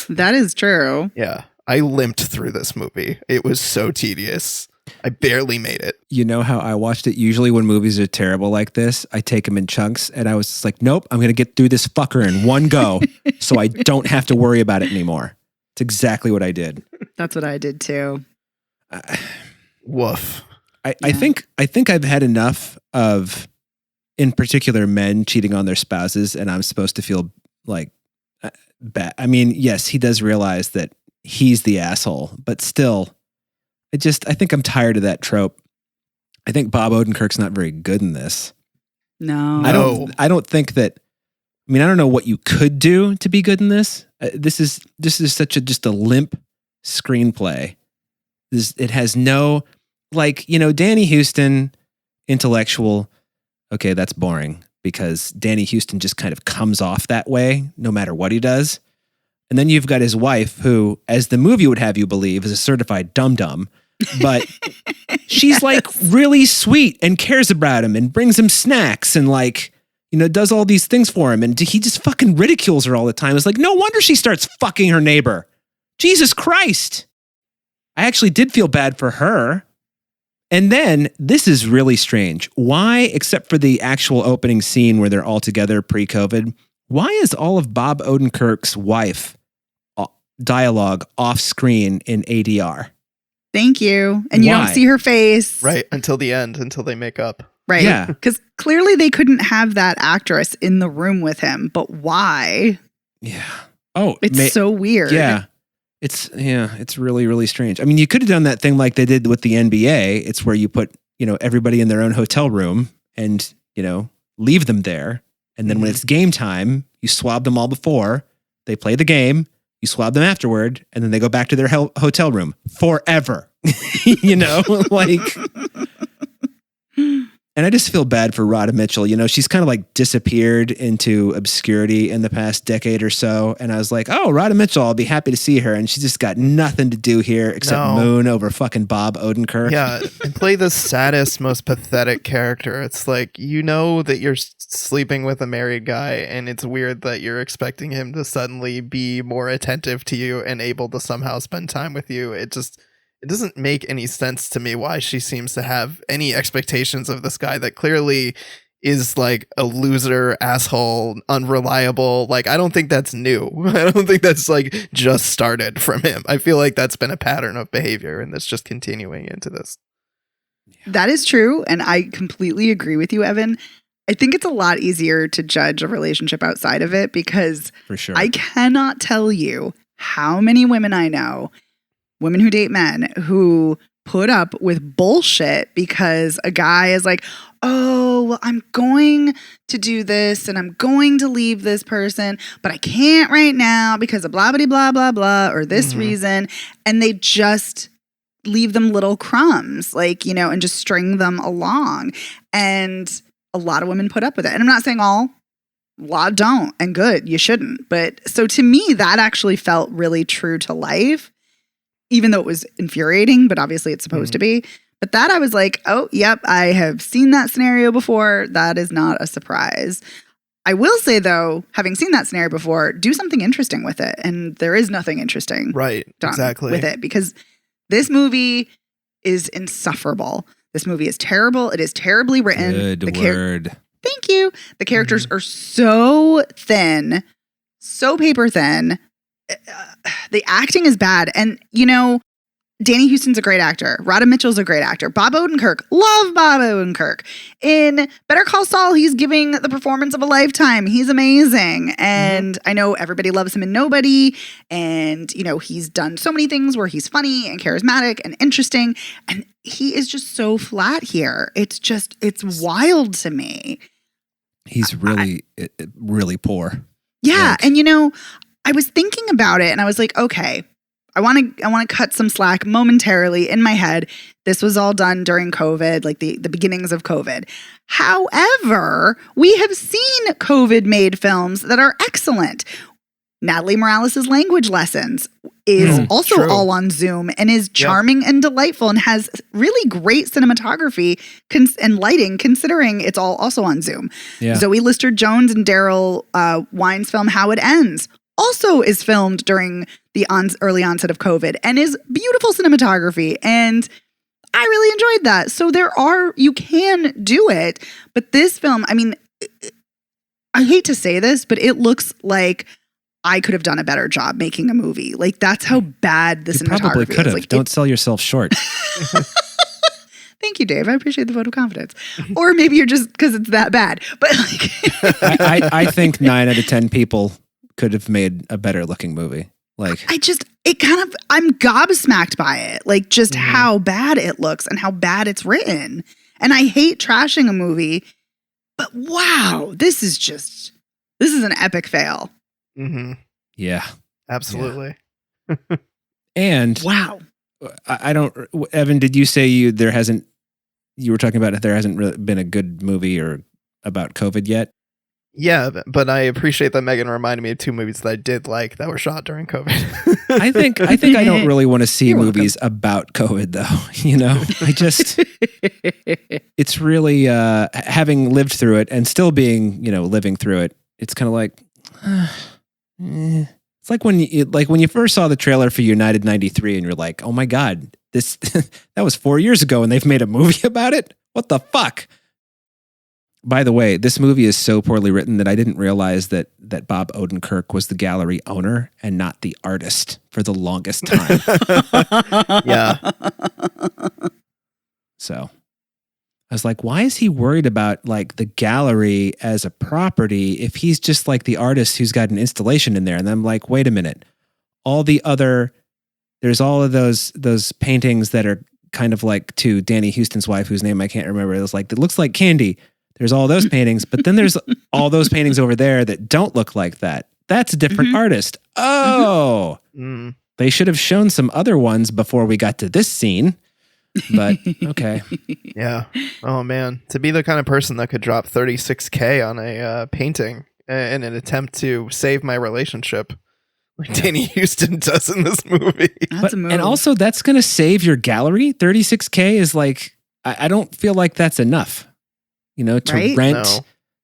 That is true. Yeah, I limped through this movie. It was so tedious. I barely made it. You know how I watched it? Usually when movies are terrible like this, I take them in chunks, and I was just like, nope, I'm going to get through this fucker in one go so I don't have to worry about it anymore. It's exactly what I did. That's what I did too. Woof. I think I've had enough of, in particular, men cheating on their spouses, and I'm supposed to feel like bad. I mean, yes, he does realize that he's the asshole, but still, I think I'm tired of that trope. I think Bob Odenkirk's not very good in this. No. I don't think that. I mean, I don't know what you could do to be good in this. This is such just a limp screenplay. It has no, Danny Houston intellectual. Okay, that's boring because Danny Houston just kind of comes off that way no matter what he does. And then you've got his wife, who, as the movie would have you believe, is a certified dum-dum. But she's like really sweet and cares about him and brings him snacks and like, you know, does all these things for him. And he just fucking ridicules her all the time. It's like, no wonder she starts fucking her neighbor. Jesus Christ. I actually did feel bad for her. And then this is really strange. Why, except for the actual opening scene where they're all together pre-COVID, why is all of Bob Odenkirk's wife dialogue off screen in ADR? Thank you. And you Why? don't see her face. Right, until the end, until they make up. Right. Yeah. Because clearly they couldn't have that actress in the room with him. But why? Yeah. Oh, It's so weird. Yeah. It's really, really strange. I mean, you could have done that thing like they did with the NBA. It's where you put, you know, everybody in their own hotel room and, you know, leave them there. And then when it's game time, you swab them all before they play the game. You swab them afterward, and then they go back to their hotel room forever. You know, like. And I just feel bad for Rhoda Mitchell. You know, she's kind of like disappeared into obscurity in the past decade or so. And I was like, oh, Rhoda Mitchell, I'll be happy to see her. And she's just got nothing to do here except moon over fucking Bob Odenkirk. Yeah, and play the saddest, most pathetic character. It's like, you know that you're sleeping with a married guy, and it's weird that you're expecting him to suddenly be more attentive to you and able to somehow spend time with you. It doesn't make any sense to me why she seems to have any expectations of this guy that clearly is like a loser, asshole, unreliable. Like, I don't think that's new. I don't think that's like just started from him. I feel like that's been a pattern of behavior, and that's just continuing into this. That is true. And I completely agree with you, Evan. I think it's a lot easier to judge a relationship outside of it because For sure. I cannot tell you how many women I know, women who date men, who put up with bullshit because a guy is like, oh, well, I'm going to do this and I'm going to leave this person, but I can't right now because of blah, blah, blah, blah, blah, or this reason. And they just leave them little crumbs, like, you know, and just string them along. And a lot of women put up with it. And I'm not saying all. A lot don't, and good, you shouldn't. But so to me, that actually felt really true to life. Even though it was infuriating, but obviously it's supposed to be. But that I was like, oh, yep, I have seen that scenario before. That is not a surprise. I will say, though, having seen that scenario before, do something interesting with it. And there is nothing interesting exactly with it because this movie is insufferable. This movie is terrible. It is terribly written. Good word. Thank you. The characters are so thin, so paper thin. The acting is bad. And, you know, Danny Houston's a great actor. Rhoda Mitchell's a great actor. Bob Odenkirk. Love Bob Odenkirk. In Better Call Saul, he's giving the performance of a lifetime. He's amazing. And I know everybody loves him in Nobody. And, you know, he's done so many things where he's funny and charismatic and interesting. And he is just so flat here. It's wild to me. He's really, really poor. Yeah. Like, and, you know, I was thinking about it and I was like, okay, I want to cut some slack momentarily in my head. This was all done during COVID, like the beginnings of COVID. However, we have seen COVID-made films that are excellent. Natalie Morales' Language Lessons is also all on Zoom and is charming and delightful and has really great cinematography and lighting considering it's all also on Zoom. Yeah. Zoe Lister-Jones and Daryl Wine's film How It Ends also is filmed during the early onset of COVID and is beautiful cinematography. And I really enjoyed that. So you can do it. But this film, I mean, I hate to say this, but it looks like I could have done a better job making a movie. Like, that's how bad the cinematography probably could have. is. Like, Don't sell yourself short. Thank you, Dave. I appreciate the vote of confidence. Or maybe you're just because it's that bad. But like, I think 9 out of 10 people could have made a better looking movie. Like, I'm gobsmacked by it. Like, just how bad it looks and how bad it's written. And I hate trashing a movie, but wow, this is an epic fail. Yeah, absolutely. And wow, I don't. Evan, did you say you you were talking about there hasn't really been a good movie or about COVID yet. Yeah, but I appreciate that Megan reminded me of 2 movies that I did like that were shot during COVID. I think I don't really want to see You're movies about COVID though. You know, I just it's really having lived through it and still being, living through it. It's kind of like it's like when you first saw the trailer for United 93 and you're like, "Oh my god, this that was 4 years ago and they've made a movie about it? What the fuck?" By the way, this movie is so poorly written that I didn't realize that Bob Odenkirk was the gallery owner and not the artist for the longest time. Yeah. So I was like, why is he worried about like the gallery as a property if he's just like the artist who's got an installation in there? And I'm like, wait a minute. There's all of those paintings that are kind of like to Danny Houston's wife, whose name I can't remember. It was like, it looks like candy. There's all those paintings, but then there's all those paintings over there that don't look like that. That's a different artist. Oh, They should have shown some other ones before we got to this scene, but okay. Yeah. Oh man, to be the kind of person that could drop $36,000 on a painting in an attempt to save my relationship, like Danny Houston does in this movie. That's a move. And also, that's going to save your gallery. $36,000 is like, I don't feel like that's enough. To Right? rent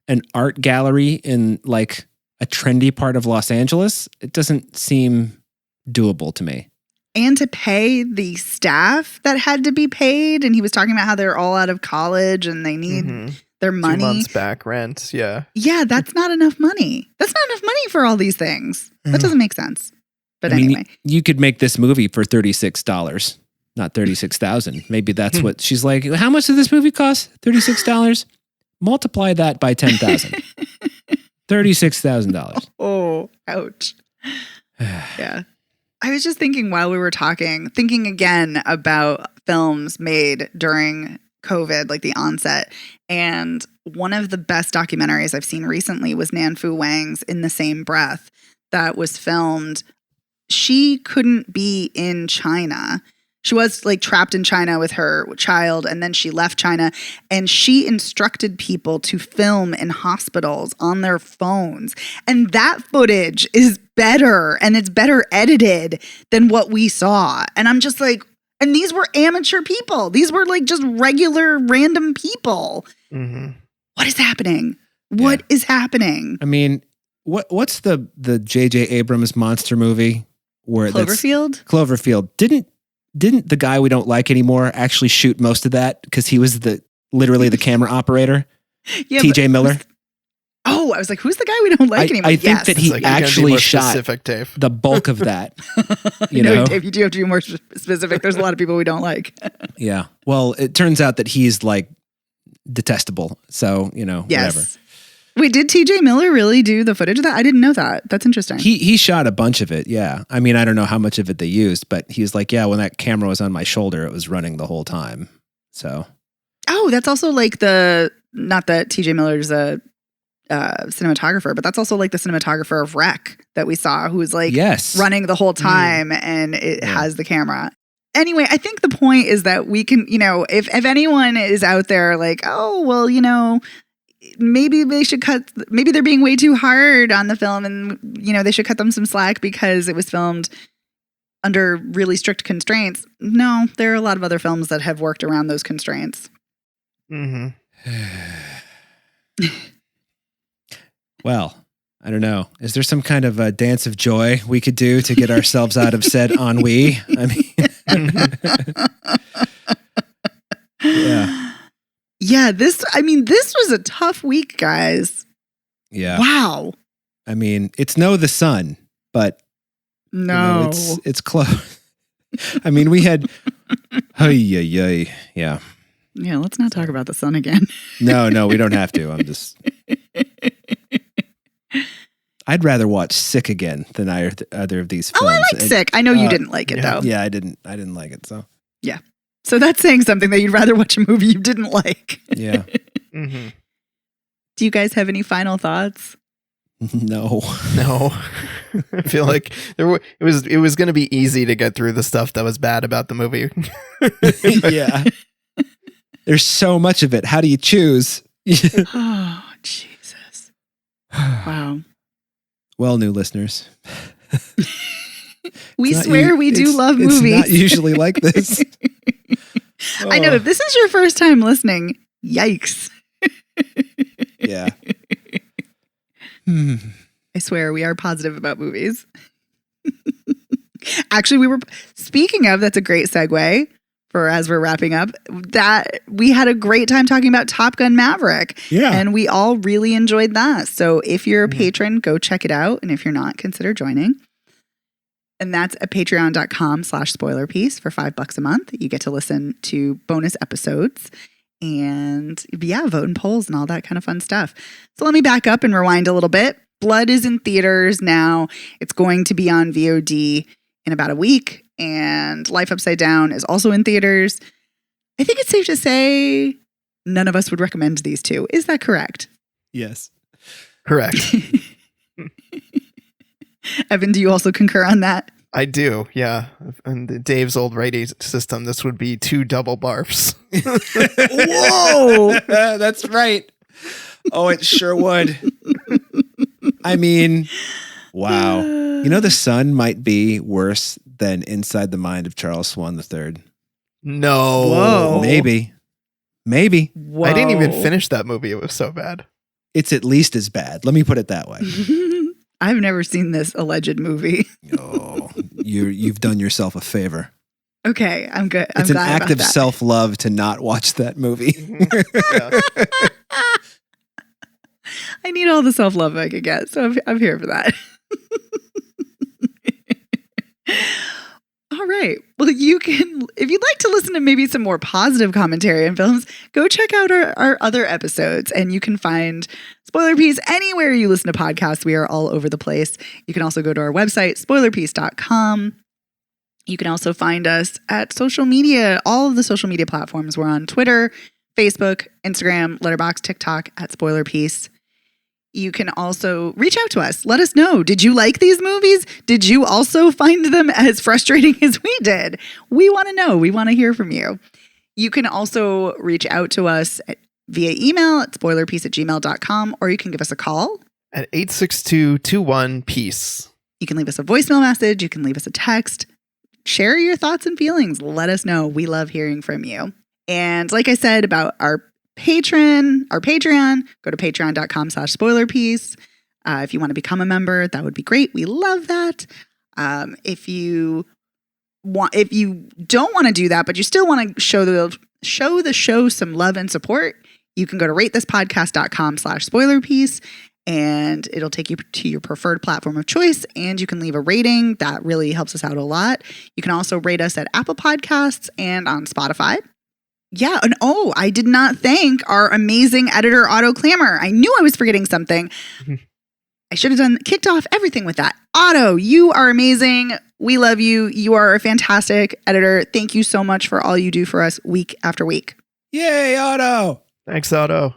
an art gallery in like a trendy part of Los Angeles, it doesn't seem doable to me. And to pay the staff that had to be paid. And he was talking about how they're all out of college and they need their 2 money. months back rent. Yeah. Yeah, that's not enough money. That's not enough money for all these things. That doesn't make sense. But anyway. You could make this movie for $36, not $36,000. Maybe that's what she's like. How much did this movie cost? $36. Multiply that by 10,000. $36,000. Oh, ouch. Yeah. I was just thinking while we were thinking again about films made during COVID, like the onset. And one of the best documentaries I've seen recently was Nan Fu Wang's In the Same Breath, that was filmed. She couldn't be in China. She was like trapped in China with her child, and then she left China, and she instructed people to film in hospitals on their phones. And that footage is better, and it's better edited than what we saw. And I'm just like, and these were amateur people. These were like just regular random people. What is happening? What is happening? I mean, what's the J.J. Abrams monster movie where Cloverfield? Cloverfield. Didn't the guy we don't like anymore actually shoot most of that because he was literally the camera operator? Yeah, TJ Miller. I was like, who's the guy we don't like anymore? I think that he actually shot Dave. the bulk of that. No, Dave, you do have to be more specific. There's a lot of people we don't like. Yeah. Well, it turns out that he's like detestable. So, whatever. Wait, did TJ Miller really do the footage of that? I didn't know that. That's interesting. He shot a bunch of it, yeah. I mean, I don't know how much of it they used, but he's like, yeah, when that camera was on my shoulder, it was running the whole time. So. Oh, that's also like not that TJ Miller's a cinematographer, but that's also like the cinematographer of Rec that we saw, who's like running the whole time and it has the camera. Anyway, I think the point is that we can, if anyone is out there like, oh, well, maybe maybe they're being way too hard on the film and, they should cut them some slack because it was filmed under really strict constraints. No, there are a lot of other films that have worked around those constraints. Well, I don't know. Is there some kind of a dance of joy we could do to get ourselves out of said ennui? I mean, yeah. Yeah, this was a tough week, guys. Yeah. Wow. I mean, it's no The Sun, but no, it's close. I mean, we had, yeah. Yeah, let's not talk about The Sun again. No, we don't have to. I'd rather watch Sick again than either of these films. Oh, I like Sick. I know you didn't like it though. Yeah, I didn't like it. So yeah. So that's saying something that you'd rather watch a movie you didn't like. Yeah. Mm-hmm. Do you guys have any final thoughts? No. I feel like it was going to be easy to get through the stuff that was bad about the movie. Yeah. There's so much of it. How do you choose? Oh, Jesus. Wow. Well, new listeners. We It's not swear we do love movies. It's not usually like this. I know. Oh, If this is your first time listening, yikes. yeah. Hmm. I swear we are positive about movies. Actually, speaking of, that's a great segue for as we're wrapping up, that we had a great time talking about Top Gun Maverick. Yeah. And we all really enjoyed that. So if you're a Mhm. patron, go check it out. And if you're not, consider joining. And that's at patreon.com/spoilerpiece for $5 a month. You get to listen to bonus episodes and vote in polls and all that kind of fun stuff. So let me back up and rewind a little bit. Blood is in theaters now. It's going to be on VOD in about a week. And Life Upside Down is also in theaters. I think it's safe to say none of us would recommend these two. Is that correct? Yes. Correct. Evan, do you also concur on that? I do, yeah. And Dave's old rating system, this would be 2 double barfs. Whoa! That's right. Oh, it sure would. I mean, wow. You know, The Sun might be worse than Inside the Mind of Charles Swan III. No. Whoa. Maybe. Whoa. I didn't even finish that movie. It was so bad. It's at least as bad. Let me put it that way. I've never seen this alleged movie. Oh, you've done yourself a favor. Okay, I'm good. I'm It's an glad act about of that. self-love to not watch that movie. Yeah. I need all the self-love I could get, so I'm here for that. All right. Well, you can, if you'd like to listen to maybe some more positive commentary on films, go check out our other episodes, and you can find Spoiler Piece anywhere you listen to podcasts. We are all over the place. You can also go to our website, spoilerpiece.com. You can also find us at social media, all of the social media platforms. We're on Twitter, Facebook, Instagram, Letterboxd, TikTok at Spoiler Piece. You can also reach out to us. Let us know. Did you like these movies? Did you also find them as frustrating as we did? We want to know. We want to hear from you. You can also reach out to us via email at spoilerpiece@gmail.com, or you can give us a call. At 862-21-PEACE. You can leave us a voicemail message. You can leave us a text. Share your thoughts and feelings. Let us know. We love hearing from you. And like I said about our Patreon, go to patreon.com/spoilerpiece. If you want to become a member, that would be great. We love that. If you don't want to do that, but you still want to show the show some love and support, you can go to ratethispodcast.com/spoilerpiece, and it'll take you to your preferred platform of choice, and you can leave a rating. That really helps us out a lot. You can also rate us at Apple Podcasts and on Spotify. Yeah, and I did not thank our amazing editor, Otto Clammer. I knew I was forgetting something. I should have kicked off everything with that. Otto, you are amazing. We love you. You are a fantastic editor. Thank you so much for all you do for us week after week. Yay, Otto. Thanks, Otto.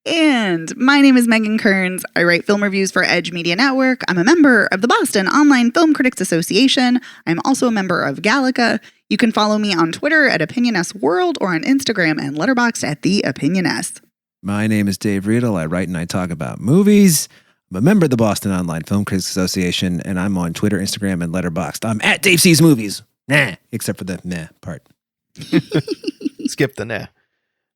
And my name is Megan Kearns. I write film reviews for Edge Media Network. I'm a member of the Boston Online Film Critics Association. I'm also a member of Gallica. You can follow me on Twitter at OpinionSWorld or on Instagram and Letterboxd at The Opinion S. My name is Dave Riedel. I write and I talk about movies. I'm a member of the Boston Online Film Critics Association, and I'm on Twitter, Instagram, and Letterboxd. I'm at Dave Sees Movies. Nah, except for the meh part. Skip the nah.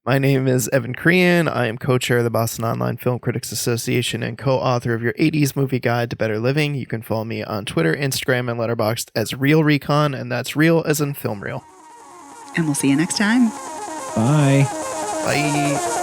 My name is Evan Crean. I am co-chair of the Boston Online Film Critics Association and co-author of your 80s movie guide to better living. You can follow me on Twitter, Instagram, and Letterboxd as Real Recon, and that's real as in film reel. And we'll see you next time. Bye. Bye.